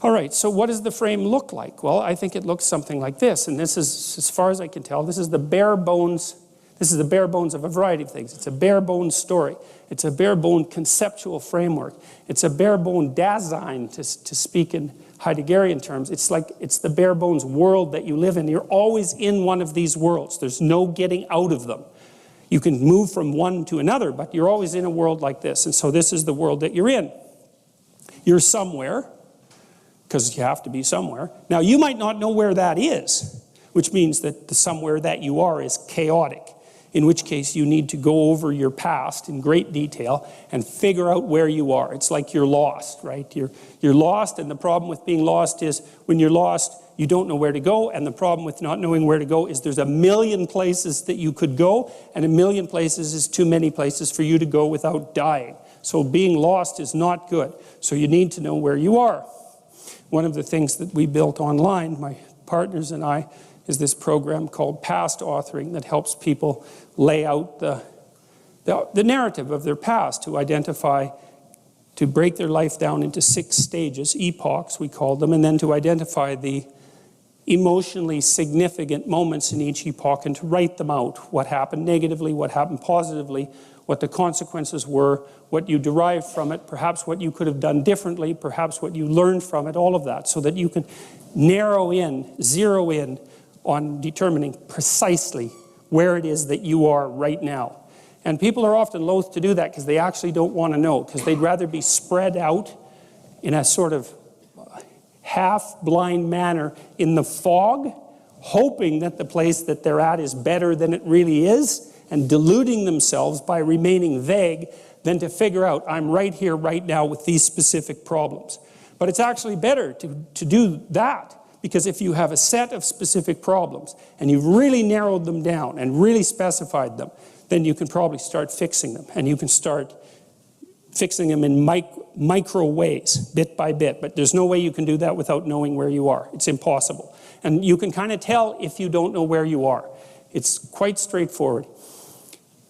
All right, so what does the frame look like? Well, I think it looks something like this. And this is, as far as I can tell, this is the bare bones. This is the bare bones of a variety of things. It's a bare bones story. It's a bare bone conceptual framework. It's a bare bone Dasein, to speak in Heideggerian terms. It's like it's the bare bones world that you live in. You're always in one of these worlds. There's no getting out of them. You can move from one to another, but you're always in a world like this. And so this is the world that you're in. You're somewhere, because you have to be somewhere. Now, you might not know where that is, which means that the somewhere that you are is chaotic, in which case you need to go over your past in great detail and figure out where you are. It's like you're lost, right? You're lost, and the problem with being lost is when you're lost, you don't know where to go, and the problem with not knowing where to go is there's a million places that you could go, and a million places is too many places for you to go without dying. So being lost is not good. So you need to know where you are. One of the things that we built online, my partners and I, is this program called Past Authoring that helps people lay out the narrative of their past, to identify, to break their life down into 6 stages, epochs we call them, and then to identify the emotionally significant moments in each epoch and to write them out. What happened negatively, what happened positively, what the consequences were, what you derived from it, perhaps what you could have done differently, perhaps what you learned from it, all of that, so that you can narrow in, zero in on determining precisely where it is that you are right now. And people are often loath to do that because they actually don't want to know, because they'd rather be spread out in a sort of half-blind manner in the fog, hoping that the place that they're at is better than it really is, and deluding themselves by remaining vague, than to figure out, I'm right here, right now, with these specific problems. But it's actually better to do that, because if you have a set of specific problems, and you've really narrowed them down, and really specified them, then you can probably start fixing them, and you can start fixing them in micro ways, bit by bit. But there's no way you can do that without knowing where you are. It's impossible. And you can kind of tell if you don't know where you are. It's quite straightforward.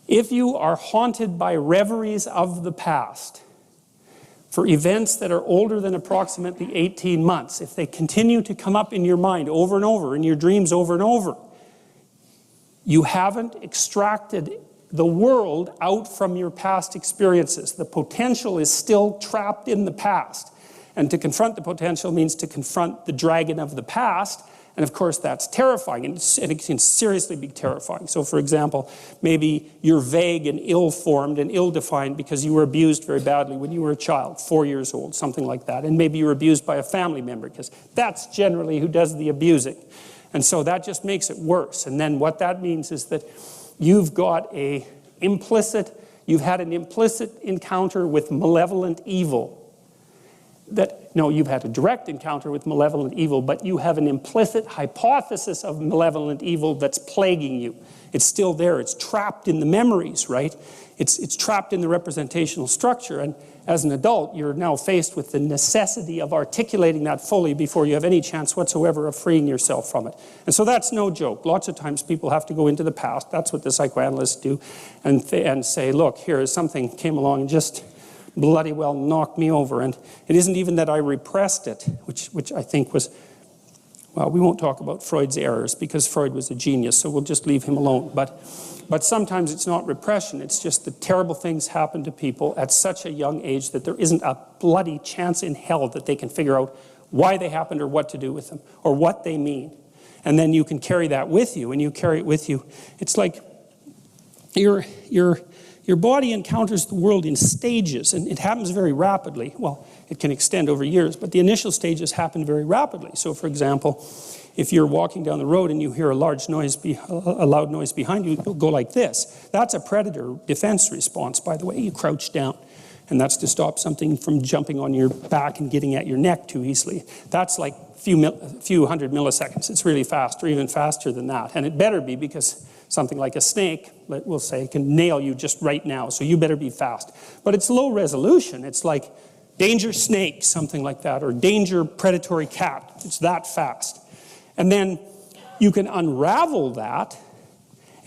If you are haunted by reveries of the past, for events that are older than approximately 18 months, if they continue to come up in your mind over and over, in your dreams over and over, you haven't extracted the world out from your past experiences. The potential is still trapped in the past. And to confront the potential means to confront the dragon of the past. And of course, that's terrifying, and it can seriously be terrifying. So for example, maybe you're vague and ill-formed and ill-defined because you were abused very badly when you were a child, 4 years old, something like that. And maybe you were abused by a family member, because that's generally who does the abusing. And so that just makes it worse. And then what that means is that you've had an implicit encounter with malevolent evil. You've had a direct encounter with malevolent evil, but you have an implicit hypothesis of malevolent evil that's plaguing you. It's still there. It's trapped in the memories, right? It's trapped in the representational structure. And as an adult, you're now faced with the necessity of articulating that fully before you have any chance whatsoever of freeing yourself from it. And so that's no joke. Lots of times people have to go into the past. That's what the psychoanalysts do, and say, look, here is something came along and just bloody well knocked me over. And it isn't even that I repressed it, which I think was, well, we won't talk about Freud's errors because Freud was a genius, so we'll just leave him alone. But sometimes it's not repression, it's just that terrible things happen to people at such a young age that there isn't a bloody chance in hell that they can figure out why they happened or what to do with them or what they mean. And then you can carry that with you, and you carry it with you. It's like your body encounters the world in stages, and it happens very rapidly. Well, it can extend over years, but the initial stages happen very rapidly. So, for example, if you're walking down the road and you hear a loud noise behind you, you'll go like this. That's a predator defense response, by the way. You crouch down, and that's to stop something from jumping on your back and getting at your neck too easily. That's like a few hundred milliseconds. It's really fast, or even faster than that. And it better be, because something like a snake, we'll say, can nail you just right now, so you better be fast. But it's low resolution. It's like danger snake, something like that, or danger predatory cat. It's that fast. And then you can unravel that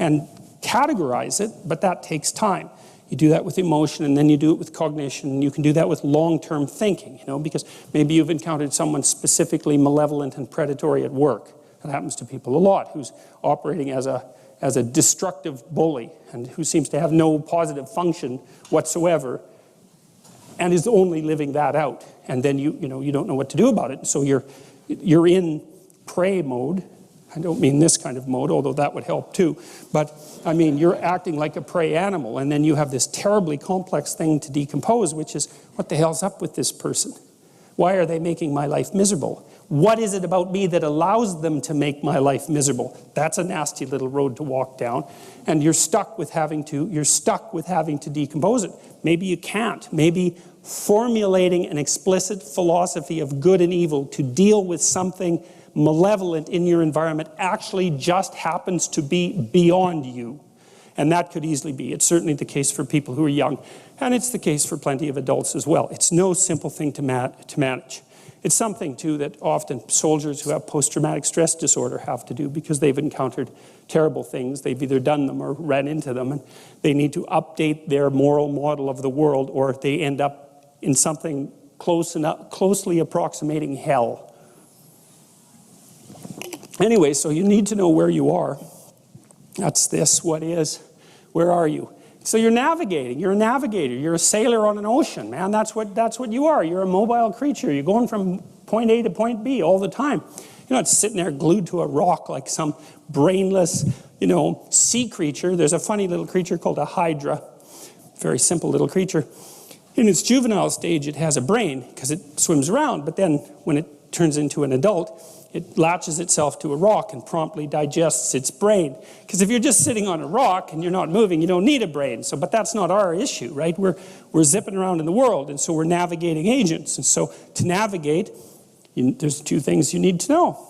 and categorize it, but that takes time. You do that with emotion, and then you do it with cognition, and you can do that with long-term thinking, because maybe you've encountered someone specifically malevolent and predatory at work. That happens to people a lot, who's operating as a destructive bully, and who seems to have no positive function whatsoever, and is only living that out. And then you don't know what to do about it. So you're in prey mode. I don't mean this kind of mode, although that would help too. But I mean, you're acting like a prey animal, and then you have this terribly complex thing to decompose, which is, what the hell's up with this person? Why are they making my life miserable? What is it about me that allows them to make my life miserable? That's a nasty little road to walk down. And you're stuck with having to decompose it. Maybe you can't. Maybe formulating an explicit philosophy of good and evil to deal with something malevolent in your environment actually just happens to be beyond you. And that could easily be. It's certainly the case for people who are young. And it's the case for plenty of adults as well. It's no simple thing to manage. It's something, too, that often soldiers who have post-traumatic stress disorder have to do, because they've encountered terrible things. They've either done them or ran into them, and they need to update their moral model of the world, or they end up in something closely approximating hell. Anyway, so you need to know where you are. That's this, what is, where are you? So you're navigating, you're a navigator, you're a sailor on an ocean, man. That's what you are. You're a mobile creature. You're going from point A to point B all the time. You're not sitting there glued to a rock like some brainless, sea creature. There's a funny little creature called a hydra. Very simple little creature. In its juvenile stage, it has a brain because it swims around, but then when it turns into an adult, it latches itself to a rock and promptly digests its brain. Because if you're just sitting on a rock and you're not moving, you don't need a brain. But that's not our issue, right? We're zipping around in the world, and so we're navigating agents. And so to navigate, there's two things you need to know.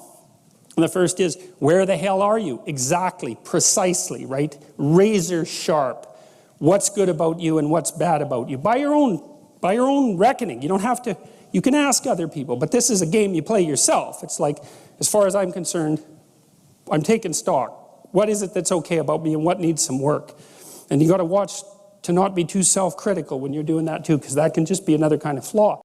And the first is, where the hell are you? Exactly, precisely, right? Razor sharp. What's good about you and what's bad about you? By your own reckoning. You don't have to. You can ask other people, but this is a game you play yourself. It's like, as far as I'm concerned, I'm taking stock. What is it that's okay about me and what needs some work? And you got to watch to not be too self-critical when you're doing that too, because that can just be another kind of flaw.